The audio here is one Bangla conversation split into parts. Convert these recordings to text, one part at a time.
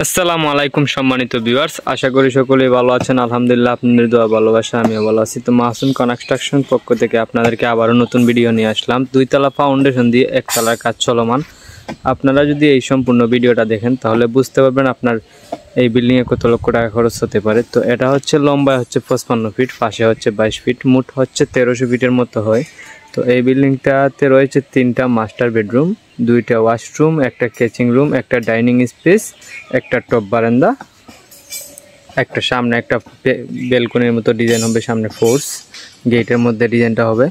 আসসালামু আলাইকুম সম্মানিত ভিউয়ার্স, আশা করি সকলেই ভালো আছেন। আলহামদুলিল্লাহ, আপনাদের দোয়া ভালোবাসা আমিও ভালো আছি। তো মাসুম কনস্ট্রাকশন পক্ষ থেকে আপনাদেরকে আবারও নতুন ভিডিও নিয়ে আসলাম। 2 তলা ফাউন্ডেশন দিয়ে 1 তলার কাজ চলমান। আপনারা যদি এই সম্পূর্ণ ভিডিওটা দেখেন তাহলে বুঝতে পারবেন আপনার এই বিল্ডিংয়ে কত লক্ষ টাকা খরচ হতে পারে। তো এটা হচ্ছে লম্বায় হচ্ছে 55 ফিট, পাশে হচ্ছে 22 ফিট, মোট হচ্ছে 1300 ফিটের মতো হয়। তো এই বিল্ডিংটাতে রয়েছে 3টা মাস্টার বেডরুম, 2টা ওয়াশরুম, একটা কিচেন রুম, একটা ডাইনিং স্পেস, একটা টপ বারান্দা, একটা সামনে একটা বেলকনির মতো ডিজাইন হবে, সামনে ফোর্স গেটের মধ্যে ডিজাইনটা হবে।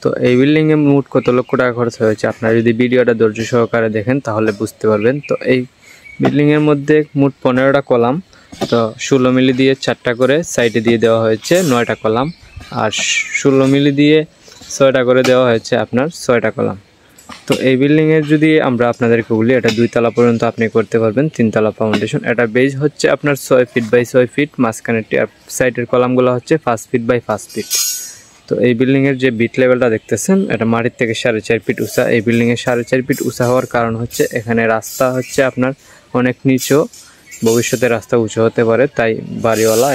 তো এই বিল্ডিংয়ে মোট কত লক্ষ টাকা খরচ হয়েছে আপনারা যদি ভিডিওটা ধৈর্য সহকারে দেখেন তাহলে বুঝতে পারবেন। তো এই বিল্ডিংয়ের মধ্যে মোট 15টা কলাম, তো 16 মিলি দিয়ে 4টা করে সাইডে দিয়ে দেওয়া হয়েছে 9টা কলাম, আর 16 মিলি দিয়ে 6টা করে দেওয়া হয়েছে আপনার 6টা কলাম। তো এই বিল্ডিংয়ের যদি আমরা আপনাদেরকে বলি, এটা 2 তলা পর্যন্ত আপনি করতে পারবেন, 3 তলা ফাউন্ডেশন। এটা বেজ হচ্ছে আপনার 6 ফিট বাই 6 ফিট, মাঝখানে সাইডের কলামগুলো হচ্ছে 5 ফিট বাই 5 ফিট। তো এই বিল্ডিংয়ের যে বিট লেভেলটা দেখতেছেন, এটা মাটির থেকে 4.5 ফিট উঁচা। এই বিল্ডিংয়ের 4.5 ফিট উঁচা হওয়ার কারণ হচ্ছে এখানে রাস্তা হচ্ছে আপনার অনেক নিচু, ভবিষ্যতে রাস্তা উঁচু হতে পারে, তাই বাড়িওয়ালা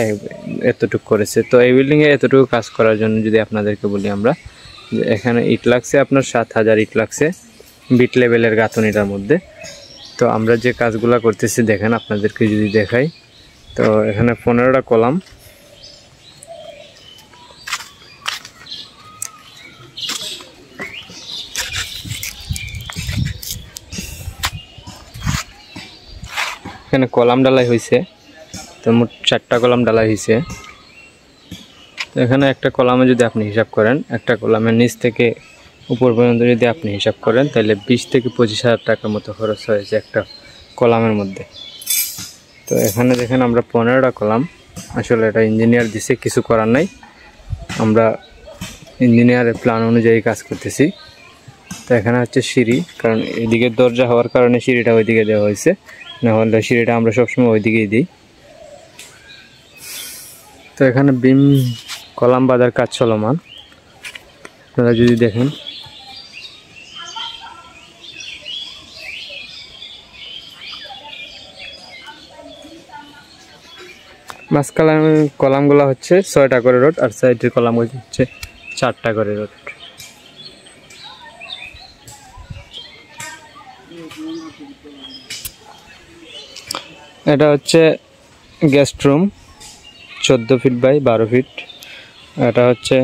এতটুকু করেছে। তো এই বিল্ডিংয়ে এতটুকু কাজ করার জন্য যদি আপনাদেরকে বলি আমরা, যে এখানে ইট লাগছে আপনার 7000 ইট লাগছে বিট লেভেলের গাঁথনিটার মধ্যে। তো আমরা যে কাজগুলো করতেছি দেখেন, আপনাদেরকে যদি দেখাই, তো এখানে 15টা কলাম, এখানে কলাম ডালাই হয়েছে। তো মোট 4টা কলাম ডালাই হয়েছে। তো এখানে একটা কলামে যদি আপনি হিসাব করেন, একটা কলামের নিচ থেকে উপর পর্যন্ত যদি আপনি হিসাব করেন, তাহলে 20 থেকে 25 হাজার টাকার মতো খরচ হয়েছে একটা কলামের মধ্যে। তো এখানে দেখেন আমরা 15টা কলাম, আসলে এটা ইঞ্জিনিয়ার দিছে, কিছু করার নাই, আমরা ইঞ্জিনিয়ারের প্ল্যান অনুযায়ী কাজ করতেছি। তো এখানে হচ্ছে সিঁড়ি, কারণ এদিকে দরজা হওয়ার কারণে সিঁড়িটা ওইদিকে দেওয়া হয়েছে, নাহলে সিঁড়িটা আমরা সবসময় ওইদিকেই দিই। তো এখানে বিম কলাম বাঁধার কাজ চলমান, আপনারা যদি দেখেন। মাঝখানে কলামগুলো হচ্ছে 6টা করে রড, আর সাইডের কলামগুলো হচ্ছে 4টা করে রড। এটা হচ্ছে guest room, 14 feet by 12 feet. এটা হচ্ছে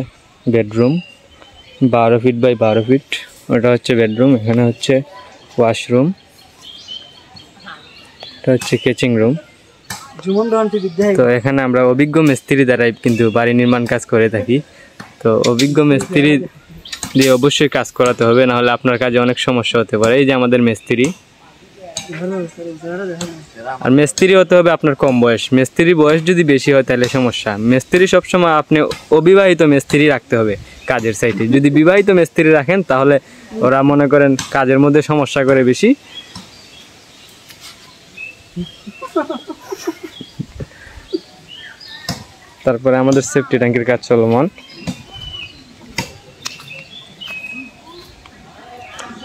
বেডরুম, 12 ফিট বাই 12 ফিট। ওটা হচ্ছে বেডরুম। এখানে হচ্ছে ওয়াশরুম, এটা হচ্ছে কিচেন রুম। তো এখানে আমরা অভিজ্ঞ মিস্ত্রি দ্বারাই কিন্তু বাড়ি নির্মাণ কাজ করে থাকি। তো অভিজ্ঞ মিস্ত্রি দিয়ে অবশ্যই কাজ করাতে হবে, নাহলে আপনার কাজে অনেক সমস্যা হতে পারে। এই যে আমাদের মিস্ত্রি, আর মিস্ত্রি হতে হবে আপনার কম বয়স। মিস্ত্রির বয়স যদি বেশি হয় তাহলে সমস্যা। মিস্ত্রি সবসময় আপনি অবিবাহিত মিস্ত্রি রাখতে হবে কাজের সাইটে। যদি বিবাহিত মিস্ত্রি রাখেন তাহলে ওরা মনে করেন কাজের মধ্যে সমস্যা করে বেশি। তারপরে আমাদের সেফটি ট্যাঙ্কের কাজ চলমান।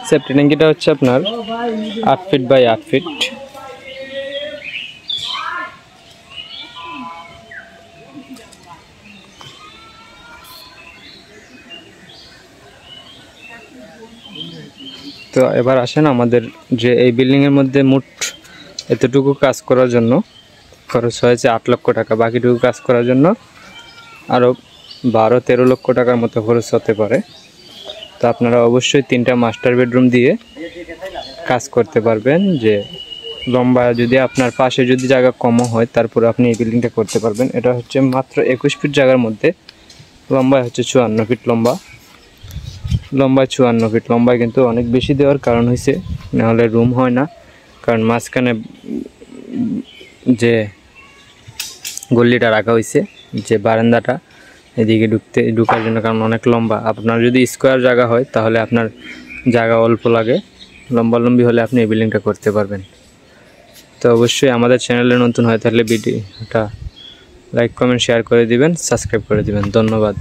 সেফটি ট্যাঙ্কিটা হচ্ছে আপনার 8 ফিট বাই 8 ফিট। তো এবার আসেন, আমাদের যে এই বিল্ডিংয়ের মধ্যে মোট এতটুকু কাজ করার জন্য খরচ হয়েছে 8 লক্ষ টাকা। বাকিটুকু কাজ করার জন্য আরও 12-13 লক্ষ টাকার মতো খরচ হতে পারে। তো আপনারা অবশ্যই 3টা মাস্টার বেডরুম দিয়ে কাজ করতে পারবেন। যে লম্বা যদি আপনার পাশে যদি জায়গা কমও হয়, তারপরে আপনি এই বিল্ডিংটা করতে পারবেন। এটা হচ্ছে মাত্র 21 ফিট জায়গার মধ্যে, লম্বায় হচ্ছে 54 ফিট লম্বা। লম্বায় 54 ফিট লম্বায় কিন্তু অনেক বেশি দেওয়ার কারণ হয়েছে, নাহলে রুম হয় না। কারণ মাঝখানে যে গল্লিটা রাখা হয়েছে, যে বারান্দাটা এদিকে ঢুকার জন্য, কারণ অনেক লম্বা। আপনার যদি স্কোয়ার জায়গা হয় তাহলে আপনার জায়গা অল্প লাগে, লম্বালম্বি হলে আপনি এই বিল্ডিংটা করতে পারবেন। তো অবশ্যই আমাদের চ্যানেলে নতুন হয় তাহলে ভিডিওটা লাইক কমেন্ট শেয়ার করে দিবেন, সাবস্ক্রাইব করে দিবেন। ধন্যবাদ।